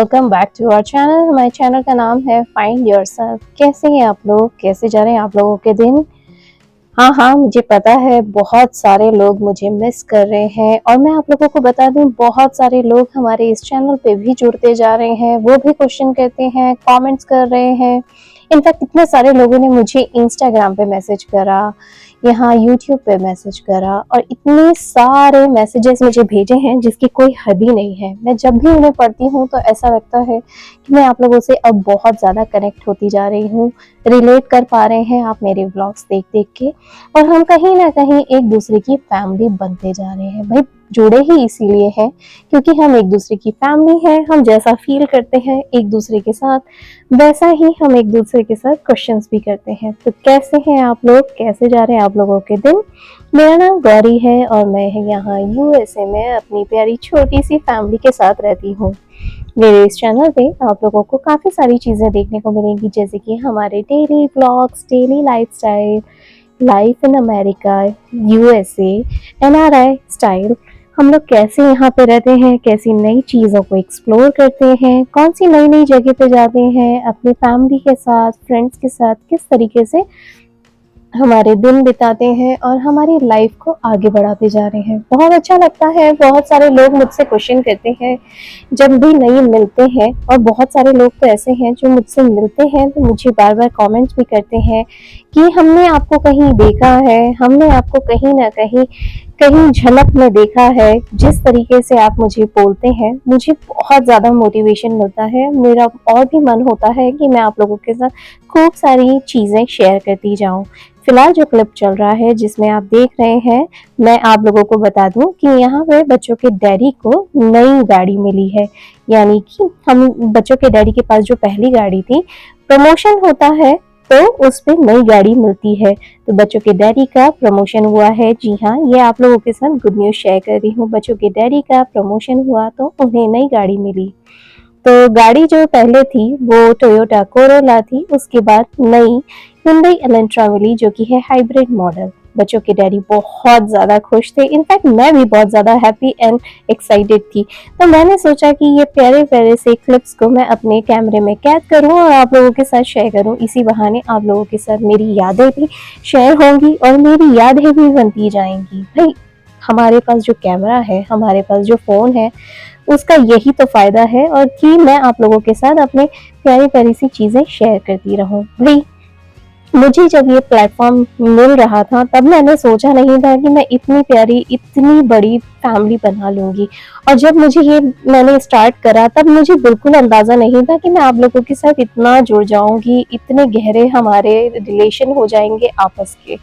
Welcome back to our channel. हमारे channel का नाम है फाइंड योरसेल्फ। कैसे हैं आप लोग? कैसे जा रहे हैं आप लोगों के दिन? हाँ, मुझे पता है बहुत सारे लोग मुझे मिस कर रहे हैं और मैं आप लोगों को बता दूं बहुत सारे लोग हमारे इस चैनल पे भी जुड़ते जा रहे हैं। वो भी क्वेश्चन करते हैं, कमेंट्स कर रहे हैं। इनफैक्ट इतने सारे लोगों ने मुझे इंस्टाग्राम पे मैसेज करा, यहाँ यूट्यूब पे मैसेज करा और इतने सारे मैसेजेस मुझे भेजे हैं जिसकी कोई हद ही नहीं है। मैं जब भी उन्हें पढ़ती हूँ तो ऐसा लगता है कि मैं आप लोगों से अब बहुत ज़्यादा कनेक्ट होती जा रही हूँ, रिलेट कर पा रहे हैं आप मेरे व्लॉग्स देख देख के और हम कहीं ना कहीं एक दूसरे की फैमिली बनते जा रहे हैं। भाई जुड़े ही इसीलिए हैं क्योंकि हम एक दूसरे की फैमिली है। हम जैसा फील करते हैं एक दूसरे के साथ वैसा ही हम एक दूसरे के साथ क्वेश्चंस भी करते हैं। तो कैसे हैं आप लोग? कैसे जा रहे हैं आप लोगों के दिन? मेरा नाम गौरी है और मैं यहाँ यूएसए में अपनी प्यारी छोटी सी फैमिली के साथ रहती हूँ। मेरे इस चैनल पे आप लोगों को काफ़ी सारी चीज़ें देखने को मिलेंगी, जैसे कि हमारे daily vlogs, daily lifestyle, life in America, USA, NRI style. हम लोग कैसे यहाँ पे रहते हैं, कैसी नई चीज़ों को एक्सप्लोर करते हैं, कौन सी नई नई जगह पे जाते हैं, अपने फैमिली के साथ, फ्रेंड्स के साथ किस तरीके से हमारे दिन बिताते हैं और हमारी लाइफ को आगे बढ़ाते जा रहे हैं। बहुत अच्छा लगता है। बहुत सारे लोग मुझसे क्वेश्चन करते हैं जब भी नहीं मिलते हैं और बहुत सारे लोग तो ऐसे हैं जो मुझसे मिलते हैं तो मुझे बार बार कमेंट्स भी करते हैं कि हमने आपको कहीं देखा है, हमने आपको कहीं ना कहीं कहीं झलक में देखा है। जिस तरीके से आप मुझे बोलते हैं मुझे बहुत ज़्यादा मोटिवेशन मिलता है। मेरा और भी मन होता है कि मैं आप लोगों के साथ खूब सारी चीज़ें शेयर करती जाऊं। फिलहाल जो क्लिप चल रहा है जिसमें आप देख रहे हैं, मैं आप लोगों को बता दूं कि यहाँ पे बच्चों के डैडी को नई गाड़ी मिली है। यानी कि हम बच्चों के डैडी के पास जो पहली गाड़ी थी, प्रमोशन होता है तो उस पे नई गाड़ी मिलती है। तो बच्चों के डैडी का प्रमोशन हुआ है। जी हाँ, ये आप लोगों के साथ गुड न्यूज़ शेयर कर रही हूँ। बच्चों के डैडी का प्रमोशन हुआ तो उन्हें नई गाड़ी मिली। तो गाड़ी जो पहले थी वो टोयोटा कोरोला थी, उसके बाद नई hyundai एलेंट्रा मिली जो कि है हाइब्रिड मॉडल। बच्चों के डैडी बहुत ज़्यादा खुश थे। इनफैक्ट मैं भी बहुत ज़्यादा हैप्पी एंड एक्साइटेड थी। तो मैंने सोचा कि ये प्यारे प्यारे से क्लिप्स को मैं अपने कैमरे में कैद करूं और आप लोगों के साथ शेयर करूं। इसी बहाने आप लोगों के साथ मेरी यादें भी शेयर होंगी और मेरी यादें भी बनती जाएंगी। भाई हमारे पास जो कैमरा है, हमारे पास जो फ़ोन है, उसका यही तो फ़ायदा है और कि मैं आप लोगों के साथ अपने प्यारी प्यारी सी चीज़ें शेयर करती रहूं। भाई मुझे जब ये प्लेटफॉर्म मिल रहा था तब मैंने सोचा नहीं था कि मैं इतनी प्यारी, इतनी बड़ी फैमिली बना लूँगी। और जब मुझे ये मैंने स्टार्ट करा तब मुझे बिल्कुल अंदाज़ा नहीं था कि मैं आप लोगों के साथ इतना जुड़ जाऊँगी, इतने गहरे हमारे रिलेशन हो जाएँगे आपस के।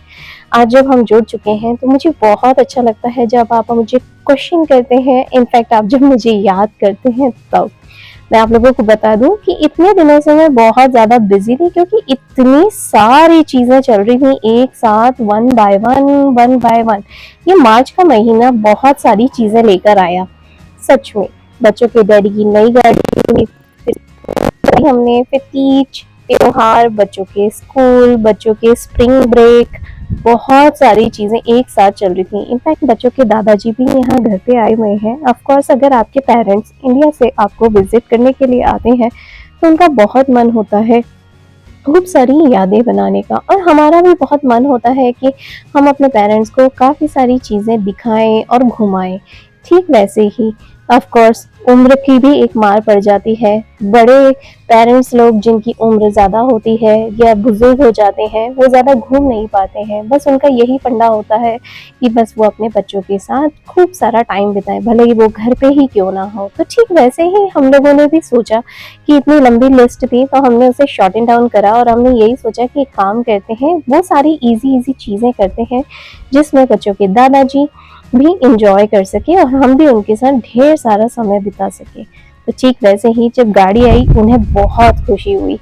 आज जब हम जुड़ चुके हैं तो मुझे बहुत अच्छा लगता है जब आप मुझे क्वेश्चन करते हैं, इनफैक्ट आप जब मुझे याद करते हैं तब। मैं आप लोगों को बता दूं कि इतने दिनों से मैं बहुत ज़्यादा बिजी थी क्योंकि इतनी सारी चीज़ें चल रही थी एक साथ, वन बाय वन। ये मार्च का महीना बहुत सारी चीज़ें लेकर आया सच में। बच्चों के डैडी की नई गाड़ी, फिर हमने फिर तीज त्योहार, बच्चों के स्कूल, बच्चों के स्प्रिंग ब्रेक, बहुत सारी चीज़ें एक साथ चल रही थी। इनफैक्ट बच्चों के दादाजी भी यहाँ घर पे आए हुए हैं। ऑफ कोर्स अगर आपके पेरेंट्स इंडिया से आपको विजिट करने के लिए आते हैं तो उनका बहुत मन होता है खूब सारी यादें बनाने का और हमारा भी बहुत मन होता है कि हम अपने पेरेंट्स को काफ़ी सारी चीज़ें दिखाएं और घुमाएं। ठीक वैसे ही ऑफ कोर्स उम्र की भी एक मार पड़ जाती है। बड़े पेरेंट्स लोग जिनकी उम्र ज़्यादा होती है या बुजुर्ग हो जाते हैं वो ज़्यादा घूम नहीं पाते हैं। बस उनका यही फंडा होता है कि बस वो अपने बच्चों के साथ खूब सारा टाइम बिताएं, भले ही वो घर पे ही क्यों ना हो। तो ठीक वैसे ही हम लोगों ने भी सोचा कि इतनी लंबी लिस्ट थी तो हमने उसे शॉर्टन डाउन करा और हमने यही सोचा कि एक काम करते हैं, वो सारी इजी चीज़ें करते हैं जिसमें बच्चों के दादाजी भी इंजॉय कर सके और हम भी उनके साथ ढेर सारा समय बिता सके। तो ठीक वैसे ही जब गाड़ी आई उन्हें बहुत खुशी हुई।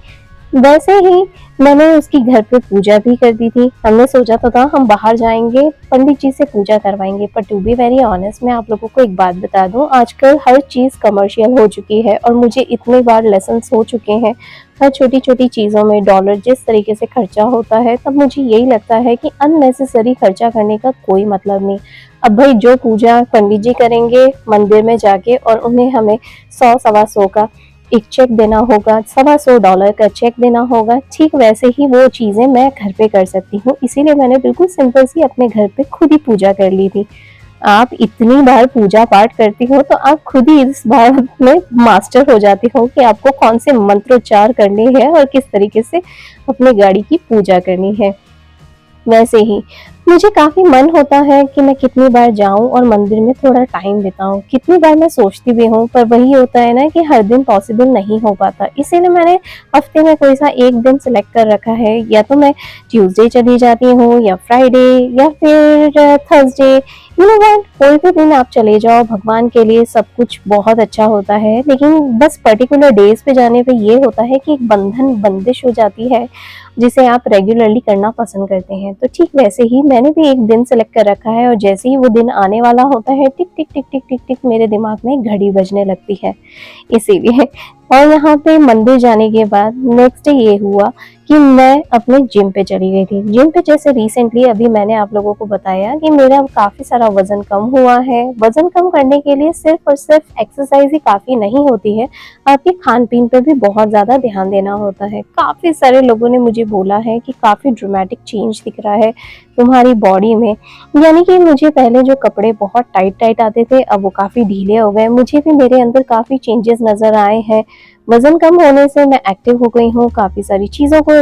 वैसे ही मैंने उसकी घर पे पूजा भी कर दी थी। हमने सोचा तो था हम बाहर जाएंगे, पंडित जी से पूजा करवाएंगे, पर टू बी वेरी ऑनेस्ट मैं आप लोगों को एक बात बता दूं, आजकल हर चीज़ कमर्शियल हो चुकी है और मुझे इतने बार लेसन्स हो चुके हैं हर छोटी छोटी चीज़ों में डॉलर जिस तरीके से खर्चा होता है, तब मुझे यही लगता है कि अननेसेसरी खर्चा करने का कोई मतलब नहीं। अब भाई जो पूजा पंडित जी करेंगे मंदिर में जाके और उन्हें हमें 100 सवा 100 का एक चेक देना होगा, $125 का चेक देना होगा, ठीक वैसे ही वो चीज़ें मैं घर पे कर सकती हूँ। इसीलिए मैंने बिल्कुल सिंपल सी अपने घर पे खुद ही पूजा कर ली थी। आप इतनी बार पूजा पाठ करती हो तो आप खुद ही इस बात में मास्टर हो जाती हो कि आपको कौन से मंत्रोच्चार करने हैं और किस तरीके से अपने गाड़ी की पूजा करनी है। वैसे ही मुझे काफ़ी मन होता है कि मैं कितनी बार जाऊँ और मंदिर में थोड़ा टाइम बिताऊँ। कितनी बार मैं सोचती भी हूँ, पर वही होता है ना कि हर दिन पॉसिबल नहीं हो पाता। इसीलिए मैंने हफ़्ते में कोई सा एक दिन सेलेक्ट कर रखा है, या तो मैं ट्यूसडे चली जाती हूँ या फ्राइडे या फिर थर्सडे। यू नो व्हाट, कोई भी दिन आप चले जाओ, भगवान के लिए सब कुछ बहुत अच्छा होता है। लेकिन बस पर्टिकुलर डेज़ पे जाने पे ये होता है कि एक बंदिश हो जाती है, जिसे आप रेगुलरली करना पसंद करते हैं। तो ठीक वैसे ही मैंने भी एक दिन सेलेक्ट कर रखा है, और जैसे ही वो दिन आने वाला होता है, टिक टिक टिक टिक टिक टिक मेरे दिमाग में घड़ी बजने लगती है। इसीलिए और यहाँ पे मंदिर जाने के बाद नेक्स्ट डे ये हुआ कि मैं अपने जिम पे चली गई थी। जिम पे जैसे रिसेंटली अभी मैंने आप लोगों को बताया कि मेरा काफ़ी सारा वज़न कम हुआ है। वज़न कम करने के लिए सिर्फ़ और सिर्फ़ एक्सरसाइज़ ही काफ़ी नहीं होती है, आपके खान-पीन पे भी बहुत ज़्यादा ध्यान देना होता है। काफ़ी सारे लोगों ने मुझे बोला है कि काफ़ी ड्रामेटिक चेंज दिख रहा है तुम्हारी बॉडी में। यानी कि मुझे पहले जो कपड़े बहुत टाइट-टाइट आते थे, अब वो काफ़ी ढीले हो गए। मुझे भी मेरे अंदर काफ़ी चेंजेस नज़र आए हैं। वज़न कम होने से मैं एक्टिव हो गई हूँ, काफ़ी सारी चीज़ों को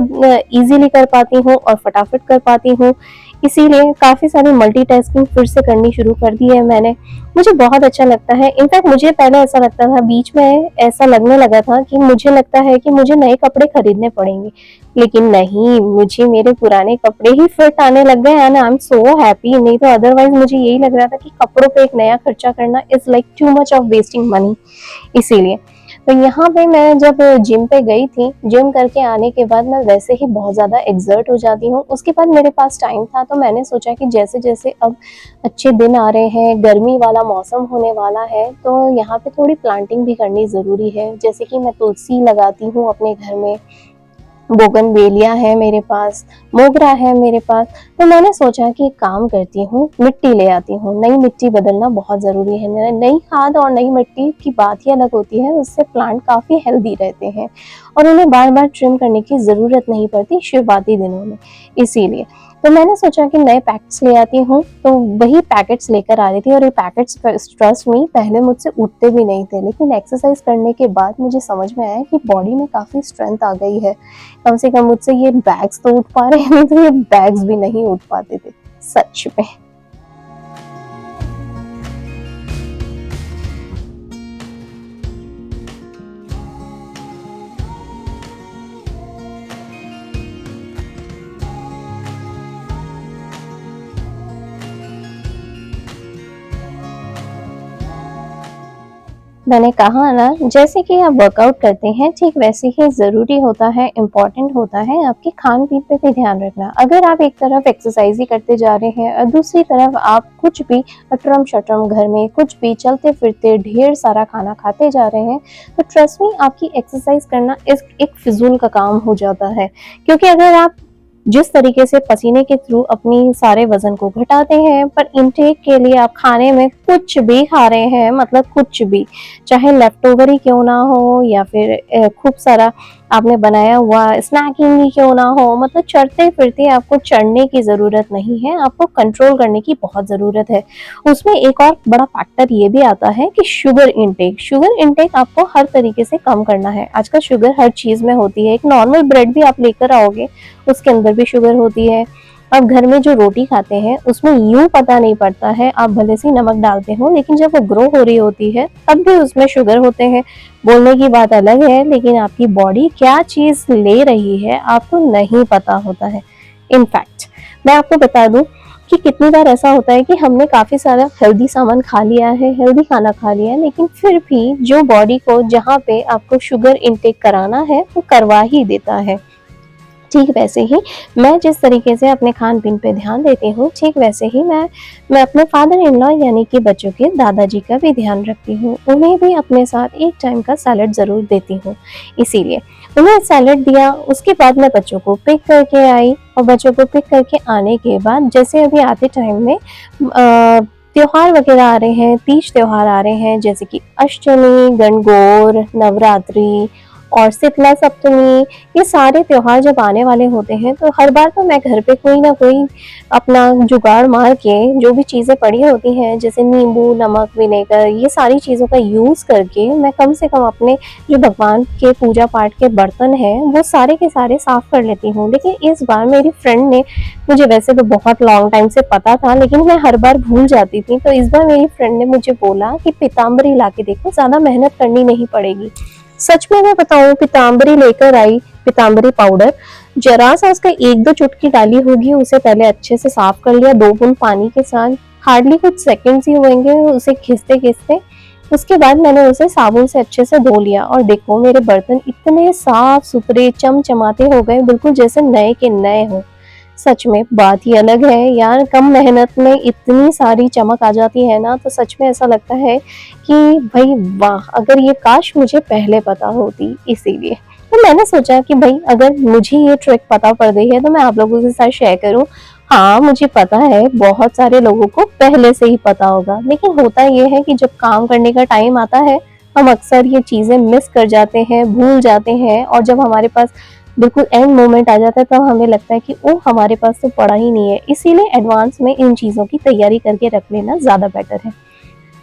ईज़िली कर पाती हूँ और फटाफट कर पाती हूँ। इसीलिए काफ़ी सारी मल्टीटास्किंग फिर से करनी शुरू कर दी है मैंने। मुझे बहुत अच्छा लगता है। इनफैक्ट मुझे पहले ऐसा लगता था, बीच में ऐसा लगने लगा था कि मुझे लगता है कि मुझे नए कपड़े खरीदने पड़ेंगे। लेकिन नहीं, मुझे मेरे पुराने कपड़े ही फिट आने लग गए and I am so happy. नहीं तो अदरवाइज़ मुझे यही लग रहा था कि कपड़ों पे एक नया खर्चा करना is like too much of wasting money. इसीलिए तो यहाँ पे मैं जब जिम पे गई थी, जिम करके आने के बाद मैं वैसे ही बहुत ज़्यादा एक्सर्ट हो जाती हूँ। उसके बाद मेरे पास टाइम था, तो मैंने सोचा कि जैसे-जैसे अब अच्छे दिन आ रहे हैं, गर्मी वाला मौसम होने वाला है, तो यहाँ पे थोड़ी प्लांटिंग भी करनी ज़रूरी है। जैसे कि मैं तुलसी लगाती हूँ अपने घर में, बोगनवेलिया है मेरे पास, मोगरा है मेरे पास। तो मैंने सोचा कि एक काम करती हूँ, मिट्टी ले आती हूँ। नई मिट्टी बदलना बहुत ज़रूरी है। नई खाद और नई मिट्टी की बात ही अलग होती है, उससे प्लांट काफ़ी हेल्दी रहते हैं और उन्हें बार-बार ट्रिम करने की ज़रूरत नहीं पड़ती शुरुआती दिनों में, इसीलिए। तो मैंने सोचा कि नए पैकेट्स ले आती हूँ, तो वही पैकेट्स लेकर आ रही थी और ये पैकेट्स ट्रस्ट मी पहले मुझसे उठते भी नहीं थे, लेकिन एक्सरसाइज करने के बाद मुझे समझ में आया कि बॉडी में काफ़ी स्ट्रेंथ आ गई है। कम से कम मुझसे ये बैग्स तो उठ पा रहे हैं, नहीं तो ये बैग्स भी नहीं उठ पाते थे, सच में। मैंने कहा ना, जैसे कि आप वर्कआउट करते हैं, ठीक वैसे ही ज़रूरी होता है, इम्पोर्टेंट होता है आपके खान-पीन पे भी ध्यान रखना। अगर आप एक तरफ एक्सरसाइज़ ही करते जा रहे हैं और दूसरी तरफ आप कुछ भी अटरम-शटरम घर में कुछ भी चलते-फिरते ढेर सारा खाना खाते जा रहे हैं, तो ट्रस्ट मी आपकी एक्सरसाइज़ करना एक फ़िज़ूल का काम हो जाता है। क्योंकि अगर आप जिस तरीके से पसीने के थ्रू अपनी सारे वज़न को घटाते हैं, पर इनटेक के लिए आप खाने में कुछ भी खा रहे हैं, मतलब कुछ भी, चाहे लेफ्टओवर ही क्यों ना हो या फिर खूब सारा आपने बनाया हुआ स्नैकिंग ही क्यों ना हो, मतलब चढ़ते-फिरते आपको चढ़ने की ज़रूरत नहीं है, आपको कंट्रोल करने की बहुत ज़रूरत है। उसमें एक और बड़ा फैक्टर ये भी आता है कि शुगर इंटेक आपको हर तरीके से कम करना है। आजकल शुगर हर चीज़ में होती है, एक नॉर्मल ब्रेड भी आप लेकर आओगे, उसके अंदर भी शुगर होती है। आप घर में जो रोटी खाते हैं उसमें यूँ पता नहीं पड़ता है, आप भले से ही नमक डालते हो, लेकिन जब वो ग्रो हो रही होती है तब भी उसमें शुगर होते हैं। बोलने की बात अलग है, लेकिन आपकी बॉडी क्या चीज़ ले रही है आपको नहीं पता होता है। इनफैक्ट मैं आपको बता दूँ कि कितनी बार ऐसा होता है कि हमने काफ़ी सारा हेल्दी सामान खा लिया है, हेल्दी खाना खा लिया है, लेकिन फिर भी जो बॉडी को जहाँ पे आपको शुगर इंटेक कराना है वो करवा ही देता है। ठीक वैसे ही मैं जिस तरीके से अपने खान-पीन पे ध्यान देती हूँ, ठीक वैसे ही मैं अपने फादर इन लॉ यानी कि बच्चों के दादाजी का भी ध्यान रखती हूँ। उन्हें भी अपने साथ एक टाइम का सैलेड ज़रूर देती हूँ। इसीलिए उन्हें सैलेड दिया, उसके बाद मैं बच्चों को पिक करके आई और बच्चों को पिक करके आने के बाद जैसे अभी आते टाइम में त्योहार वगैरह आ रहे हैं, तीज त्योहार आ रहे हैं, जैसे कि अष्टमी, गणगौर, नवरात्रि और शीतला सप्तमी। ये सारे त्योहार जब आने वाले होते हैं तो हर बार तो मैं घर पे कोई ना कोई अपना जुगाड़ मार के जो भी चीज़ें पड़ी होती हैं, जैसे नींबू, नमक, विनेगर, ये सारी चीज़ों का यूज़ करके मैं कम से कम अपने जो भगवान के पूजा पाठ के बर्तन हैं वो सारे के सारे साफ़ कर लेती हूँ। लेकिन इस बार मेरी फ्रेंड ने, मुझे वैसे तो बहुत लॉन्ग टाइम से पता था लेकिन मैं हर बार भूल जाती थी, तो इस बार मेरी फ्रेंड ने मुझे बोला कि पीताम्बरी ला के देखो, ज़्यादा मेहनत करनी नहीं पड़ेगी। सच में मैं बताऊँ, पीताम्बरी लेकर आई, पीताम्बरी पाउडर, जरा सा उसका 1-2 चुटकी डाली होगी, उसे पहले अच्छे से साफ कर लिया 2 बूंद पानी के साथ, हार्डली कुछ सेकंड्स ही हुएंगे उसे घिसते-घिसते। उसके बाद मैंने उसे साबुन से अच्छे से धो लिया और देखो मेरे बर्तन इतने साफ-सुथरे, चमचमाते हो गए, बिल्कुल जैसे नए के नए हों। सच में बात ही अलग है यार, कम मेहनत में इतनी सारी चमक आ जाती है ना, तो सच में ऐसा लगता है कि भई वाह! अगर ये काश मुझे पहले पता होती, इसीलिए। तो मैंने सोचा कि भई अगर मुझे ये ट्रिक पता पड़ गई है तो मैं आप लोगों के साथ शेयर करूँ। हाँ, मुझे पता है बहुत सारे लोगों को पहले से ही पता होगा, लेकिन होता ये है कि जब काम करने का टाइम आता है, हम अक्सर ये चीज़ें मिस कर जाते हैं, भूल जाते हैं और जब हमारे पास बिल्कुल एंड मोमेंट आ जाता है तब हमें लगता है कि ओह! हमारे पास तो पड़ा ही नहीं है। इसीलिए एडवांस में इन चीज़ों की तैयारी करके रख लेना ज़्यादा बेटर है।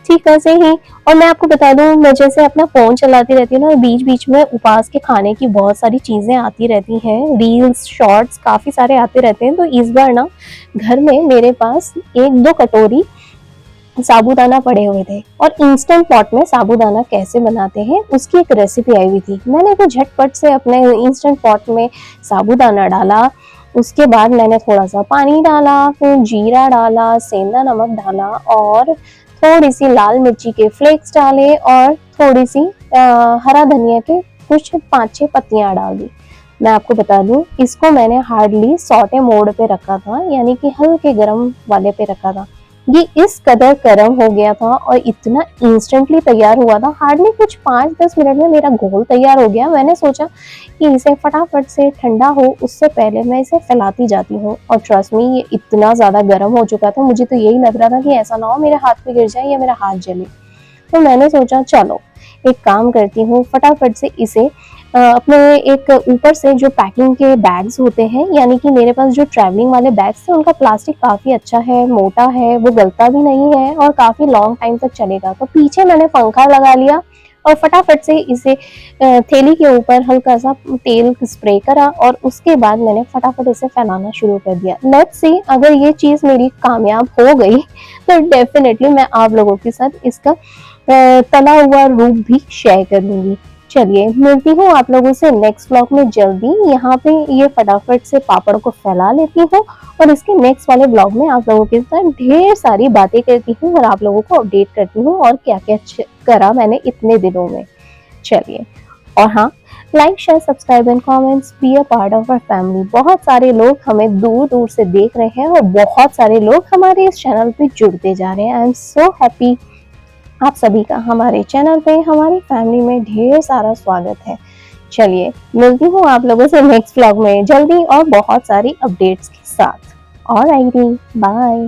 ठीक वैसे ही, और मैं आपको बता दूँ, मैं जैसे अपना फ़ोन चलाती रहती हूँ ना, बीच-बीच में उपवास के खाने की बहुत सारी चीज़ें आती रहती हैं, रील्स, शॉर्ट्स काफ़ी सारे आते रहते हैं। तो इस बार ना घर में मेरे पास 1-2 कटोरी साबूदाना पड़े हुए थे और इंस्टेंट पॉट में साबूदाना कैसे बनाते हैं उसकी एक रेसिपी आई हुई थी। मैंने तो झटपट से अपने इंस्टेंट पॉट में साबूदाना डाला, उसके बाद मैंने थोड़ा-सा पानी डाला, फिर जीरा डाला, सेंधा नमक डाला और थोड़ी-सी लाल मिर्ची के फ्लेक्स डाले और थोड़ी-सी हरा धनिया के कुछ 5-6 पत्तियाँ डाल दी। मैं आपको बता दूँ, इसको मैंने हार्डली सौटे मोड पे रखा था, यानी कि हल्के गरम वाले पे रखा था। ये इस कदर गर्म हो गया था और इतना इंस्टेंटली तैयार हुआ था, हार्डली कुछ 5-10 मिनट में मेरा घोल तैयार हो गया। मैंने सोचा कि इसे फटाफट से ठंडा हो उससे पहले मैं इसे फैलाती जाती हूँ और ट्रस्ट मी, ये इतना ज़्यादा गर्म हो चुका था, मुझे तो यही लग रहा था कि ऐसा ना हो मेरे हाथ पे गिर जाए या मेरा हाथ जले। तो मैंने सोचा चलो एक काम करती हूँ, फटाफट से इसे अपने एक ऊपर से जो पैकिंग के बैग्स होते हैं, यानी कि मेरे पास जो ट्रैवलिंग वाले बैग्स थे उनका प्लास्टिक काफ़ी अच्छा है, मोटा है, वो गलता भी नहीं है और काफ़ी लॉन्ग टाइम तक चलेगा। तो पीछे मैंने पंखा लगा लिया और फटाफट से इसे थैली के ऊपर हल्का-सा तेल स्प्रे करा और उसके बाद मैंने फटाफट इसे फैलाना शुरू कर दिया। लेट्स सी, अगर ये चीज़ मेरी कामयाब हो गई तो डेफ़िनेटली मैं आप लोगों के साथ इसका तला हुआ रूप भी शेयर करूँगी। चलिए मिलती हूँ आप लोगों से नेक्स्ट व्लॉग में जल्दी। यहाँ पे ये फटाफट से पापड़ को फैला लेती हूँ और इसके नेक्स्ट वाले व्लॉग में आप लोगों के साथ ढेर सारी बातें करती हूँ और आप लोगों को अपडेट करती हूँ और क्या-क्या करा मैंने इतने दिनों में। चलिए, और हाँ, like, share, subscribe and comments, be a part of our family. बहुत सारे लोग हमें दूर-दूर से देख रहे हैं और बहुत सारे लोग हमारे इस चैनल पे जुड़ते जा रहे हैं। आई एम सो हैप्पी, आप सभी का हमारे चैनल पे, हमारी फैमिली में ढेर सारा स्वागत है। चलिए मिलती हूँ आप लोगों से नेक्स्ट व्लॉग में जल्दी और बहुत सारी अपडेट्स के साथ। Alrighty, bye.